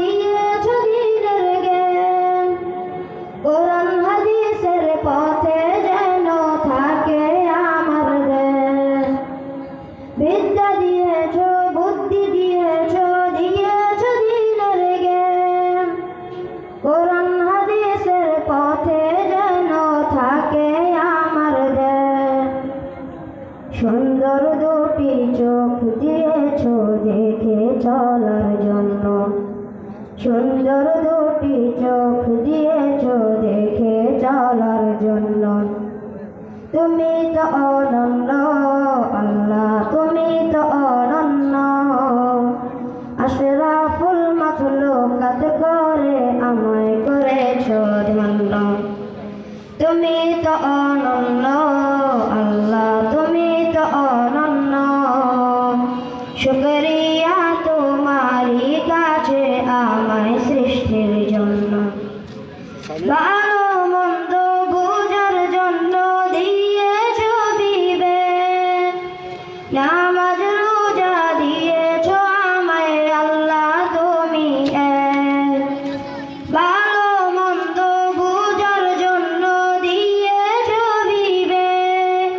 দিয়েছ দিনের জ্ঞান, কোরআন হাদিসের পথে যেন থাকে আমার জ্ঞান। বিদ্যা দিয়েছ, বুদ্ধি দিয়েছ, দিয়েছ দিনের জ্ঞান, কোরআন হাদিসের পথে যেন থাকে আমার জ্ঞান। সুন্দর দুটি চোখ দিয়েছ দেখে চলার জন্য, সুন্দর দুটি চোখ দিয়েছ দেখে চলার জন্য। তুমি তো অনন্য আল্লাহ, তুমি তো অনন্য, আশরাফুল মাখলুকাত করে আমায় করেছ ধন্য। তুমি তো অনন্য আল্লাহ, তুমি তো অনন্য, শুকরিয়া তোমারই কাছে আমায় সৃষ্টির জন্য। ভালো মন্দ বুঝার জন্য দিয়েছ বিবেক, নামাজ রোজা দিয়েছ আমায় আল্লাহ তুমি এক। ভালো মন্দ বুঝার জন্য দিয়েছ বিবেক,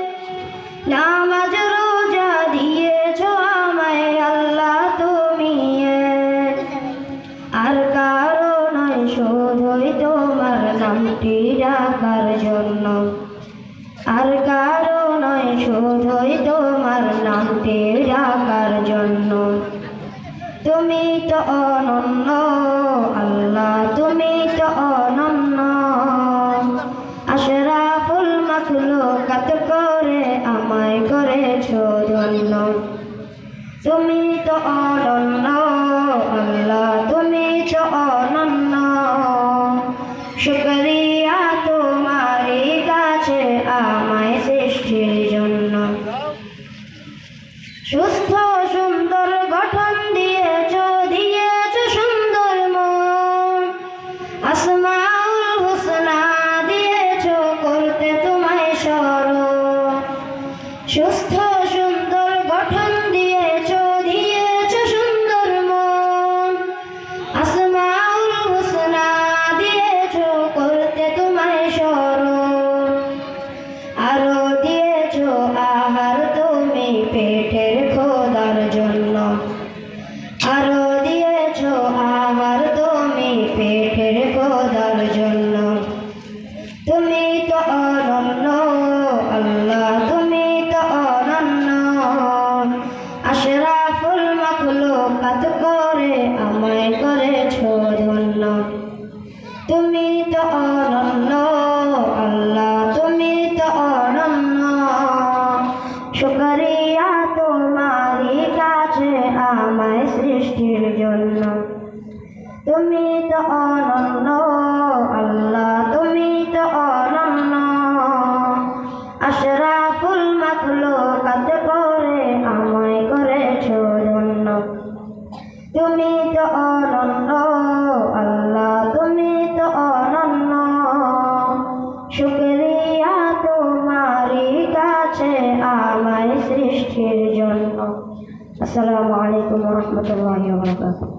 নামাজ রোজা দিয়েছ আমায় আল্লাহ তুমি এক। আর কারো নয় শুধুই তোমার নামটি ডাকার জন্য, আর কারো নয় শুধুই তোমার নামটি ডাকার জন্য। তুমি তো অনন্য আল্লাহ, তুমি তো অনন্য, আশরাফুল মাখলুকাত করে আমায় করেছ ধন্য। তুমি তো অনন্য আল্লাহ, তুমি তো অনন্য, শুকরিয়া তোমারই কাছে আমায় সৃষ্টির জন্য। সুস্থ সুন্দর গঠন দিয়েছ, দিয়েছ সুন্দর মন, আসমাউল হুসনা দিয়েছ করতে তোমায় স্মরণ। সুস্থ সুন্দর গঠন দিয়েছ, দিয়েছ সুন্দর মন, আসমাউল হুসনা দিয়েছ করতে তোমায় স্মরণ। আরো দিয়েছ আহার তুমি পেটের খোদার জন্য, আরো দিয়েছ আহার তুমি পেটের খোদার জন্য। তুমি তো অনন্য আল্লাহ, তুমি তো অনন্য, আশরাফুল মাখলুকাত করে আমায় করেছ ধন্য। তুমি তো অনন্য আল্লাহ, তুমি তো অনন্য, শুকরিয়া তোমারই কাছে আমায় সৃষ্টির জন্য। তুমি তো অনন্য আল্লাহ, তুমি তো অনন্য, আশরাফুল মাখলুকাত করে আমায় করেছ ধন্য। তুমি তো অনন্য আল্লাহ, তুমি তো অনন্য, শুকরিয়া তোমারই কাছে আমায় সৃষ্টির জন্য। আসসালামু আলাইকুম ওয়া রাহমাতুল্লাহি ওয়া বারাকাতুহু।